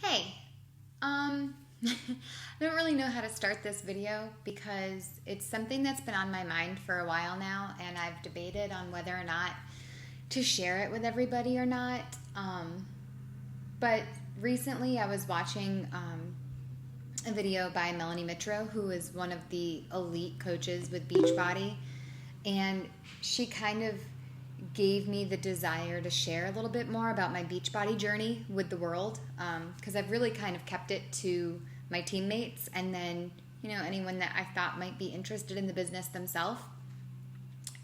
Hey, um, I don't really know how to start this video because it's something that's been on my mind for a while now, and I've debated on whether or not to share it with everybody or not. But recently I was watching a video by Melanie Mitro, who is one of the elite coaches with Beachbody, and she kind of gave me the desire to share a little bit more about my Beachbody journey with the world, because I've really kind of kept it to my teammates and then anyone that I thought might be interested in the business themselves.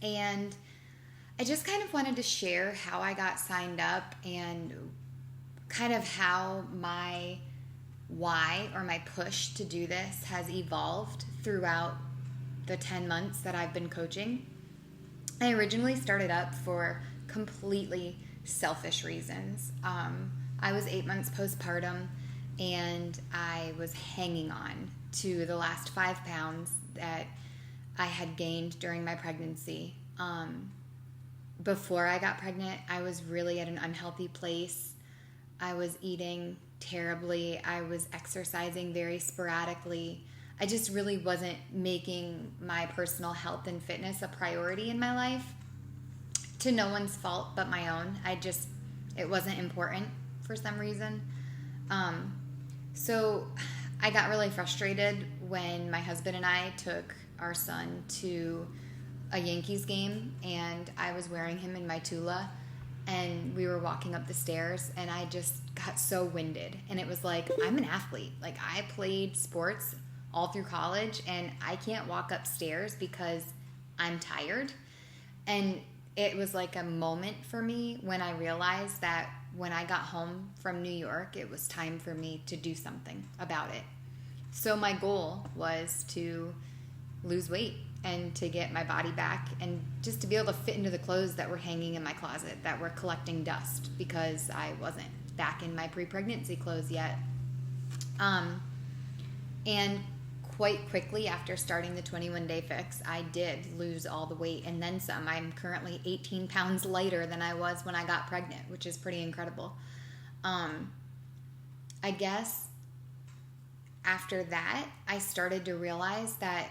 And I just kind of wanted to share how I got signed up and kind of how my why or my push to do this has evolved throughout the 10 months that I've been coaching. I originally started up for completely selfish reasons. I was 8 months postpartum, and I was hanging on to the last 5 pounds that I had gained during my pregnancy. Before I got pregnant, I was really at an unhealthy place. I was eating terribly. I was exercising very sporadically. I just really wasn't making my personal health and fitness a priority in my life, to no one's fault but my own. It wasn't important for some reason. So I got really frustrated when my husband and I took our son to a Yankees game, and I was wearing him in my Tula, and we were walking up the stairs, and I just got so winded. And it was like, I'm an athlete. Like, I played sports all through college, and I can't walk upstairs because I'm tired. And it was like a moment for me when I realized that when I got home from New York, it was time for me to do something about it. So my goal was to lose weight and to get my body back, and just to be able to fit into the clothes that were hanging in my closet that were collecting dust because I wasn't back in my pre-pregnancy clothes yet. And quite quickly after starting the 21-day fix, I did lose all the weight and then some. I'm currently 18 pounds lighter than I was when I got pregnant, which is pretty incredible. I guess after that, I started to realize that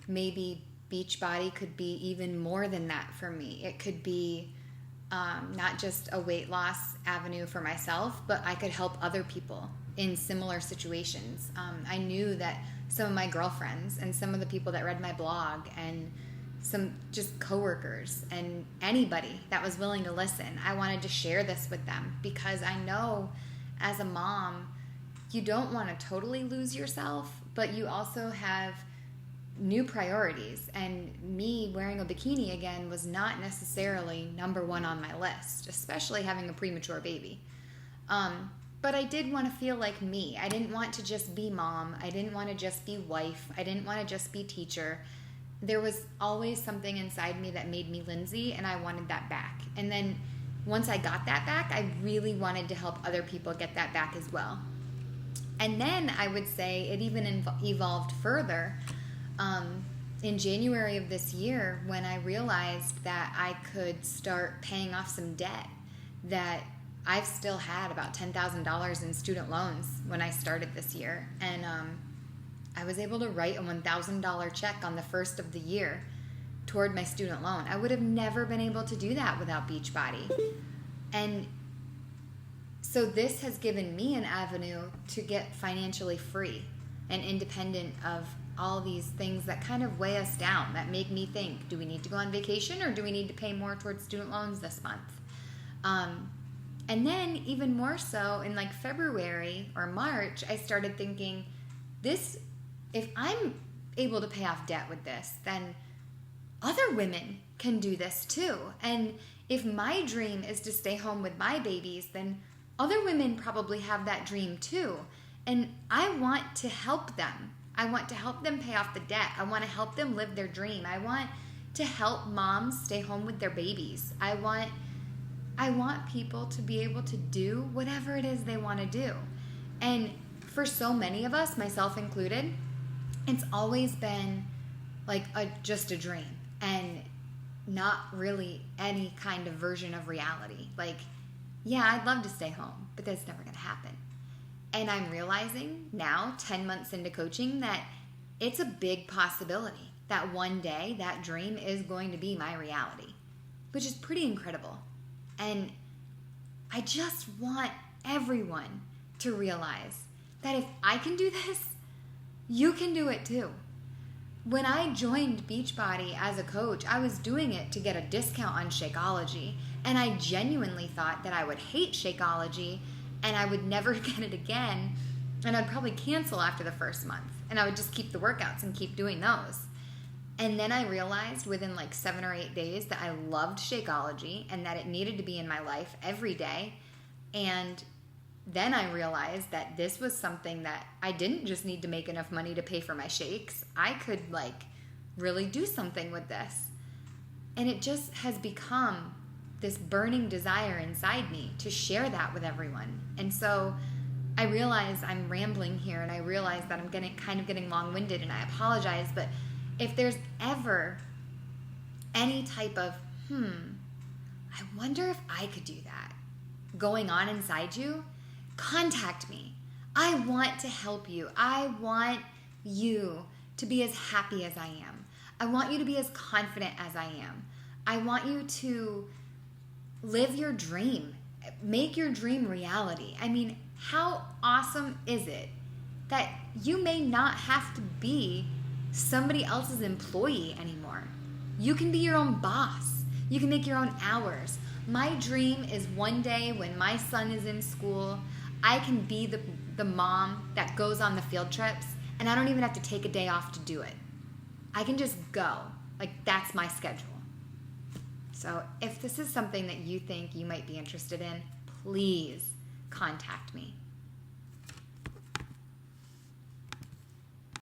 maybe Beachbody could be even more than that for me. It could be not just a weight loss avenue for myself, but I could help other people in similar situations. I knew that some of my girlfriends and some of the people that read my blog and some just coworkers and anybody that was willing to listen, I wanted to share this with them, because I know as a mom, you don't want to totally lose yourself, but you also have new priorities. And me wearing a bikini again was not necessarily number one on my list, especially having a premature baby. But I did want to feel like me. I didn't want to just be mom. I didn't want to just be wife. I didn't want to just be teacher. There was always something inside me that made me Lindsay, and I wanted that back. And then once I got that back, I really wanted to help other people get that back as well. And then I would say it even evolved further in January of this year, when I realized that I could start paying off some debt. That I've still had about $10,000 in student loans when I started this year. And I was able to write a $1,000 check on the first of the year toward my student loan. I would have never been able to do that without Beachbody. And so this has given me an avenue to get financially free and independent of all these things that kind of weigh us down, that make me think, do we need to go on vacation, or do we need to pay more towards student loans this month? And then even more so in like February or March, I started thinking, if I'm able to pay off debt with this, then other women can do this too. And if my dream is to stay home with my babies, then other women probably have that dream too. And I want to help them. I want to help them pay off the debt. I want to help them live their dream. I want to help moms stay home with their babies. I want people to be able to do whatever it is they want to do. And for so many of us, myself included, it's always been like just a dream and not really any kind of version of reality. Like, yeah, I'd love to stay home, but that's never going to happen. And I'm realizing now, 10 months into coaching, that it's a big possibility that one day that dream is going to be my reality, which is pretty incredible. And I just want everyone to realize that if I can do this, you can do it too. When I joined Beachbody as a coach, I was doing it to get a discount on Shakeology, and I genuinely thought that I would hate Shakeology and I would never get it again, and I'd probably cancel after the first month, and I would just keep the workouts and keep doing those. And then I realized within like 7 or 8 days that I loved Shakeology and that it needed to be in my life every day. And then I realized that this was something that I didn't just need to make enough money to pay for my shakes. I could like really do something with this. And it just has become this burning desire inside me to share that with everyone. And so I realize I'm rambling here, and I realize that I'm getting long-winded, and I apologize, but if there's ever any type of, I wonder if I could do that going on inside you, contact me. I want to help you. I want you to be as happy as I am. I want you to be as confident as I am. I want you to live your dream. Make your dream reality. I mean, how awesome is it that you may not have to be somebody else's employee anymore? You can be your own boss. You can make your own hours. My dream is one day when my son is in school, I can be the mom that goes on the field trips, and I don't even have to take a day off to do it. I can just go. Like, that's my schedule. So if this is something that you think you might be interested in, please contact me.